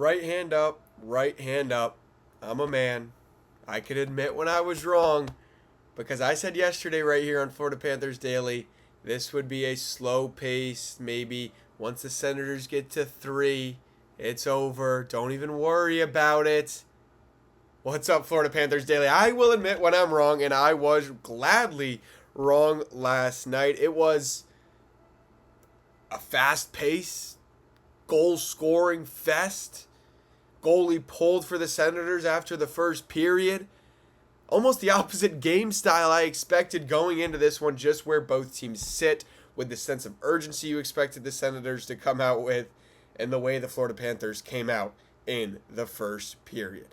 Right hand up, right hand up. I'm a man. I can admit when I was wrong because I said yesterday right here on Florida Panthers Daily, this would be a slow pace. Maybe once the Senators get to three, it's over. Don't even worry about it. What's up, Florida Panthers Daily? I will admit when I'm wrong, and I was gladly wrong last night. It was a fast pace, goal scoring fest. Goalie pulled for the Senators after the first period. Almost the opposite game style I expected going into this one, just where both teams sit with the sense of urgency you expected the Senators to come out with and the way the Florida Panthers came out in the first period.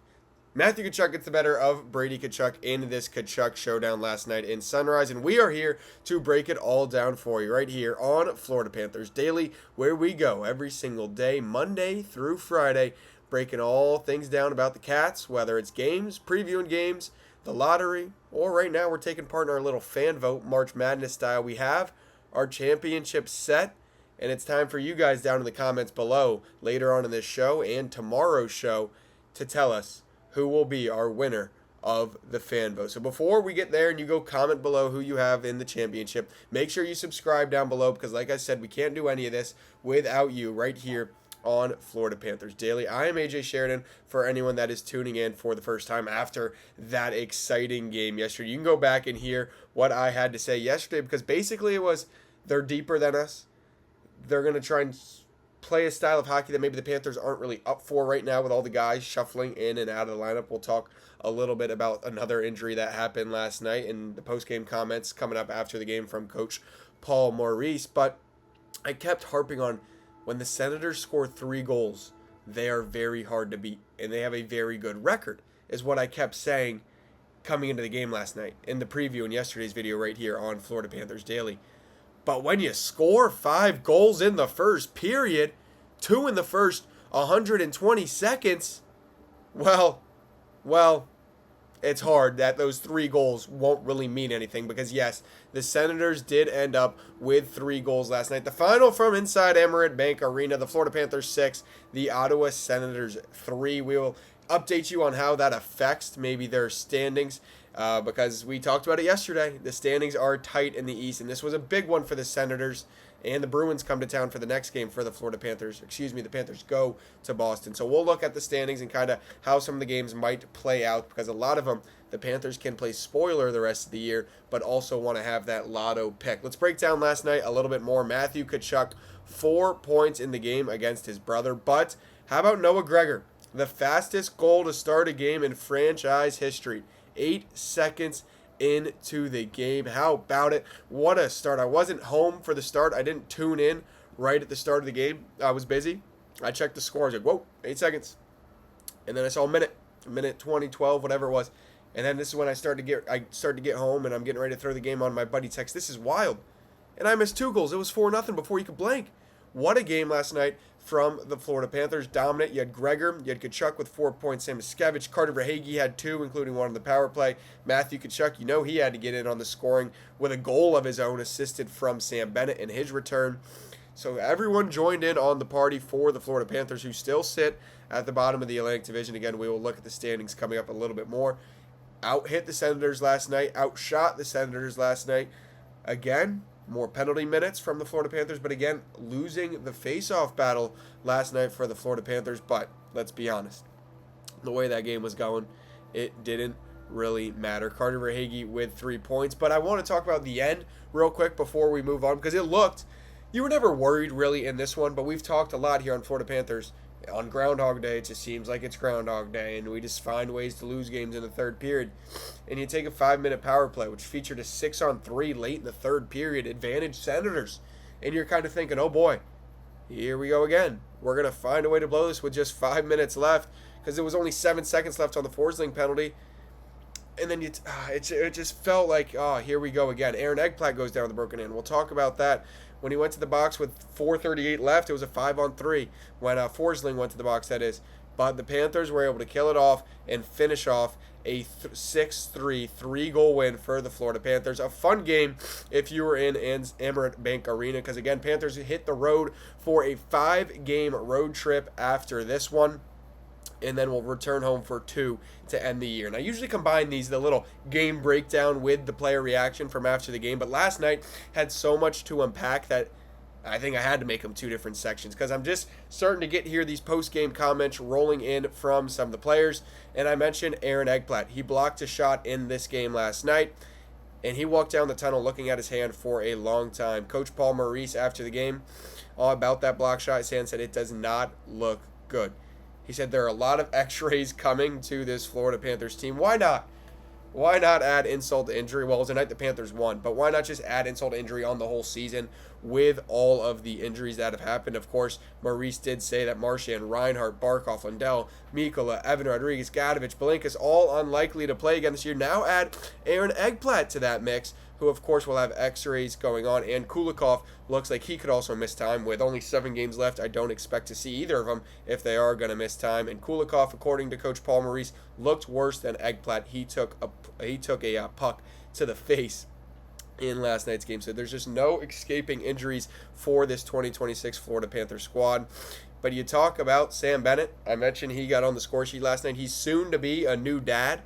Matthew Tkachuk gets the better of Brady Tkachuk in this Tkachuk showdown last night in Sunrise, and we are here to break it all down for you right here on Florida Panthers Daily, where we go every single day, Monday through Friday, breaking all things down about the Cats, whether it's games, previewing games, the lottery, or right now we're taking part in our little fan vote, March Madness style. We have our championship set, and it's time for you guys down in the comments below later on in this show and tomorrow's show to tell us who will be our winner of the fan vote. So before we get there and you go comment below who you have in the championship, make sure you subscribe down below because like I said, we can't do any of this without you right here on Florida Panthers Daily. I am Andrew Sheridan for anyone that is tuning in for the first time after that exciting game yesterday. You can go back and hear what I had to say yesterday because basically it was they're deeper than us. They're going to try and play a style of hockey that maybe the Panthers aren't really up for right now with all the guys shuffling in and out of the lineup. We'll talk a little bit about another injury that happened last night and the post-game comments coming up after the game from Coach Paul Maurice. But I kept harping on when the Senators score 3 goals, they are very hard to beat, and they have a very good record, is what I kept saying coming into the game last night in the preview in yesterday's video right here on Florida Panthers Daily. But when you score 5 goals in the first period, 2 in the first 120 seconds, well, it's hard that those 3 goals won't really mean anything because, yes, the Senators did end up with 3 goals last night. The final from inside Emirates Bank Arena, the Florida Panthers 6, the Ottawa Senators 3. We will update you on how that affects maybe their standings because we talked about it yesterday. The standings are tight in the East, and this was a big one for the Senators. And the Bruins come to town for the next game for the Florida Panthers. The Panthers go to Boston. So we'll look at the standings and kind of how some of the games might play out because a lot of them, the Panthers can play spoiler the rest of the year, but also want to have that lotto pick. Let's break down last night a little bit more. Matthew Tkachuk, 4 points in the game against his brother. But how about Noah Gregor? The fastest goal to start a game in franchise history. 8 seconds into the game. How about it? What a start. I wasn't home for the start. I didn't tune in right at the start of the game. I was busy. I checked the score. I was like, whoa, 8 seconds. And then I saw a minute 20, 12, whatever it was. And then this is when I started to get home and I'm getting ready to throw the game on. My buddy texts, this is wild. And I missed 2 goals. It was 4-0 before you could blank. What a game last night from the Florida Panthers. Dominant. You had Gregor. You had Tkachuk with 4 points. Sam Miskevich. Carter Verhaeghe had 2, including 1 on the power play. Matthew Tkachuk, you know he had to get in on the scoring with a goal of his own assisted from Sam Bennett in his return. So everyone joined in on the party for the Florida Panthers, who still sit at the bottom of the Atlantic Division. Again, we will look at the standings coming up a little bit more. Out-hit the Senators last night. Outshot the Senators last night. Again, more penalty minutes from the Florida Panthers, but again, losing the face-off battle last night for the Florida Panthers. But let's be honest, the way that game was going, it didn't really matter. Carter Verhaeghe with 3 points, but I want to talk about the end real quick before we move on because it looked, you were never worried really in this one, but we've talked a lot here on Florida Panthers. On Groundhog Day, it just seems like it's Groundhog Day, and we just find ways to lose games in the third period. And you take a 5-minute power play, which featured a 6-on-3 late in the third period, advantage Senators. And you're kind of thinking, oh boy, here we go again. We're going to find a way to blow this with just 5 minutes left because there was only 7 seconds left on the Forsling penalty. And then it just felt like, oh, here we go again. Aaron Ekblad goes down with a broken hand. We'll talk about that. When he went to the box with 4:38 left, it was a 5-on-3. When Forsling went to the box, that is. But the Panthers were able to kill it off and finish off a 6-3 3-goal win for the Florida Panthers. A fun game if you were in Emirates Bank Arena because, again, Panthers hit the road for a 5-game road trip after this one. and then we'll return home for 2 to end the year. And I usually combine the little game breakdown with the player reaction from after the game, but last night had so much to unpack that I think I had to make them 2 different sections because I'm just starting to get here these post-game comments rolling in from some of the players. And I mentioned Aaron Eggplat. He blocked a shot in this game last night, and he walked down the tunnel looking at his hand for a long time. Coach Paul Maurice, after the game, all about that block shot, his hand said it does not look good. He said there are a lot of x-rays coming to this Florida Panthers team. Why not? Why not add insult to injury? Well, it was a night the Panthers won, but why not just add insult to injury on the whole season with all of the injuries that have happened? Of course, Maurice did say that Marchand, Reinhart, Barkov, Lindell, Mikola, Evan Rodriguez, Gadovich, Belinkas, all unlikely to play again this year. Now add Aaron Eggplat to that mix, who of course will have x-rays going on, and Kulikov looks like he could also miss time. With only 7 games left, I don't expect to see either of them if they are going to miss time. And Kulikov, according to Coach Paul Maurice, looked worse than Eggplat. He took a puck to the face in last night's game. So there's just no escaping injuries for this 2026 Florida Panthers squad. But you talk about Sam Bennett. I mentioned he got on the score sheet last night. He's soon to be a new dad.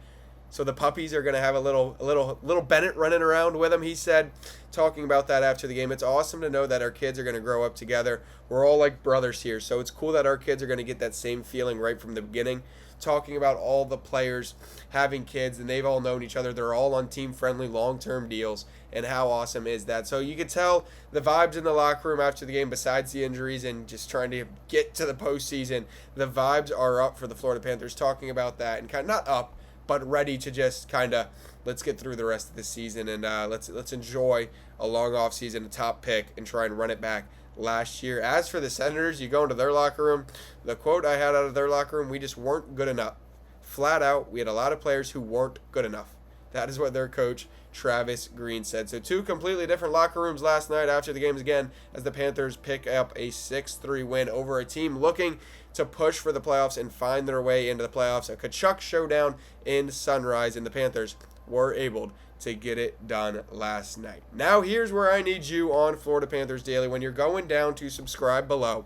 So the puppies are going to have a little Bennett running around with him. He said, talking about that after the game, it's awesome to know that our kids are going to grow up together. We're all like brothers here. So it's cool that our kids are going to get that same feeling right from the beginning. Talking about all the players having kids, and they've all known each other. They're all on team-friendly long-term deals, and how awesome is that? So you could tell the vibes in the locker room after the game, besides the injuries and just trying to get to the postseason, the vibes are up for the Florida Panthers, talking about that, and kind of not up, but ready to just kind of let's get through the rest of the season, and let's enjoy a long off season, a top pick, and try and run it back last year. As for the Senators, you go into their locker room, the quote I had out of their locker room, we just weren't good enough. Flat out, we had a lot of players who weren't good enough. That is what their coach, Travis Green, said. So 2 completely different locker rooms last night after the games again, as the Panthers pick up a 6-3 win over a team looking to push for the playoffs and find their way into the playoffs. A Kachuk showdown in Sunrise, and the Panthers were able to get it done last night. Now here's where I need you on Florida Panthers Daily. When you're going down to subscribe below,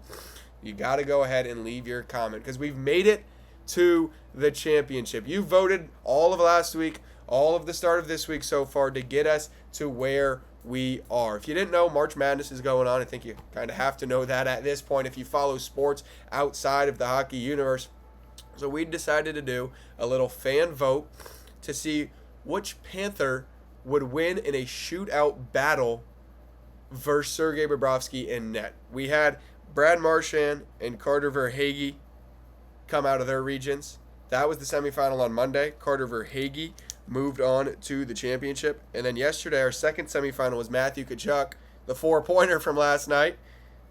you got to go ahead and leave your comment, because we've made it to the championship. You voted all of last week, all of the start of this week so far to get us to where we are. If you didn't know, March Madness is going on. I think you kind of have to know that at this point if you follow sports outside of the hockey universe. So we decided to do a little fan vote to see which Panther would win in a shootout battle versus Sergei Bobrovsky in net. We had Brad Marchand and Carter Verhaeghe come out of their regions. That was the semifinal on Monday. Carter Verhaeghe moved on to the championship. And then yesterday, our second semifinal was Matthew Tkachuk, the 4-pointer from last night,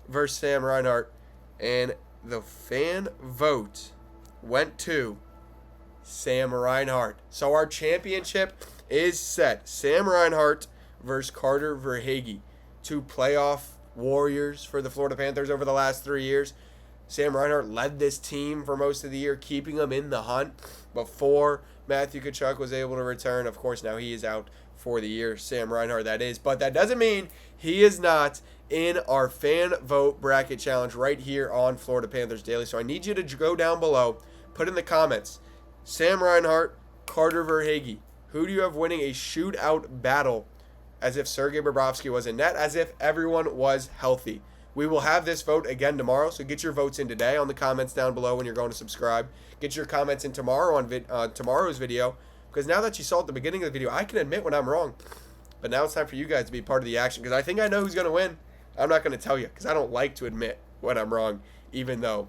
versus Sam Reinhart. And the fan vote went to Sam Reinhart. So our championship is set. Sam Reinhart versus Carter Verhaeghe, 2 playoff warriors for the Florida Panthers over the last 3 years. Sam Reinhart led this team for most of the year, keeping them in the hunt before Matthew Tkachuk was able to return. Of course, now he is out for the year, Sam Reinhart that is. But that doesn't mean he is not in our fan vote bracket challenge right here on Florida Panthers Daily. So I need you to go down below, put in the comments, Sam Reinhart, Carter Verhaeghe. Who do you have winning a shootout battle as if Sergei Bobrovsky was in net, as if everyone was healthy? We will have this vote again tomorrow, so get your votes in today on the comments down below when you're going to subscribe. Get your comments in tomorrow on tomorrow's video, because now that you saw at the beginning of the video, I can admit when I'm wrong. But now it's time for you guys to be part of the action, because I think I know who's going to win. I'm not going to tell you, because I don't like to admit when I'm wrong, even though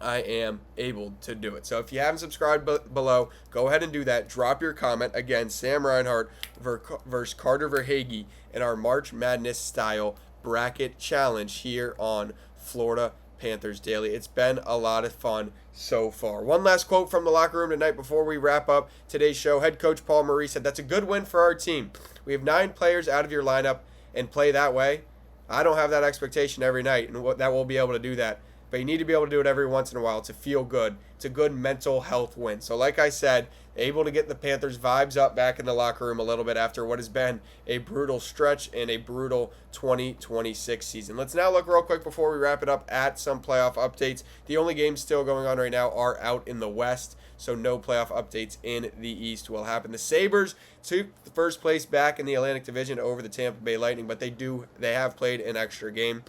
I am able to do it. So if you haven't subscribed below, go ahead and do that. Drop your comment. Again, Sam Reinhart versus Carter Verhaeghe in our March Madness style bracket challenge here on Florida Panthers Daily. It's been a lot of fun so far. One last quote from the locker room tonight before we wrap up today's show. Head coach Paul Maurice said, "That's a good win for our team. We have 9 players out of your lineup and play that way. I don't have that expectation every night, and that we'll be able to do that. but you need to be able to do it every once in a while to feel good. It's a good mental health win. So like I said, able to get the Panthers vibes up back in the locker room a little bit after what has been a brutal stretch and a brutal 2026 season. Let's now look real quick before we wrap it up at some playoff updates. The only games still going on right now are out in the West, so no playoff updates in the East will happen. The Sabres took the first place back in the Atlantic Division over the Tampa Bay Lightning, but they have played an extra game.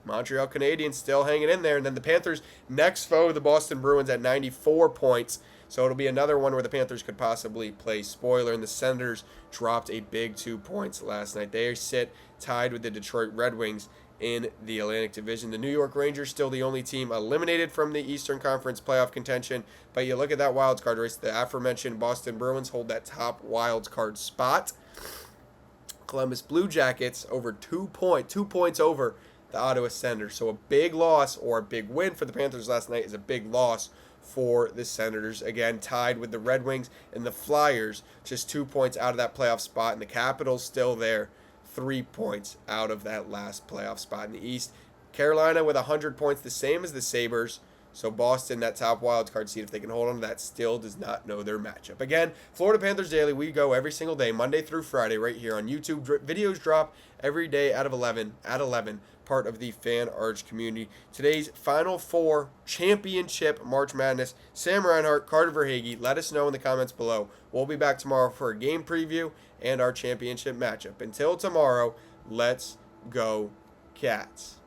Montreal Canadiens still hanging in there. And then the Panthers' next foe, the Boston Bruins, at 94 points. So it'll be another one where the Panthers could possibly play spoiler. And the Senators dropped a big 2 points last night. They sit tied with the Detroit Red Wings in the Atlantic Division. The New York Rangers still the only team eliminated from the Eastern Conference playoff contention. But you look at that wild card race, the aforementioned Boston Bruins hold that top wild card spot. Columbus Blue Jackets over 2 points over the Ottawa Senators. So a big loss or a big win for the Panthers last night is a big loss for the Senators. Again, tied with the Red Wings and the Flyers, just 2 points out of that playoff spot. And the Capitals still there, 3 points out of that last playoff spot in the East. Carolina with 100 points, the same as the Sabres. So Boston, that top wild card seed, if they can hold on to that, still does not know their matchup. Again, Florida Panthers Daily, we go every single day, Monday through Friday, right here on YouTube. Videos drop every day at 11, part of the Fan Arch community. Today's Final Four Championship March Madness, Sam Reinhart, Carter Verhaeghe. Let us know in the comments below. We'll be back tomorrow for a game preview and our championship matchup. Until tomorrow, let's go Cats.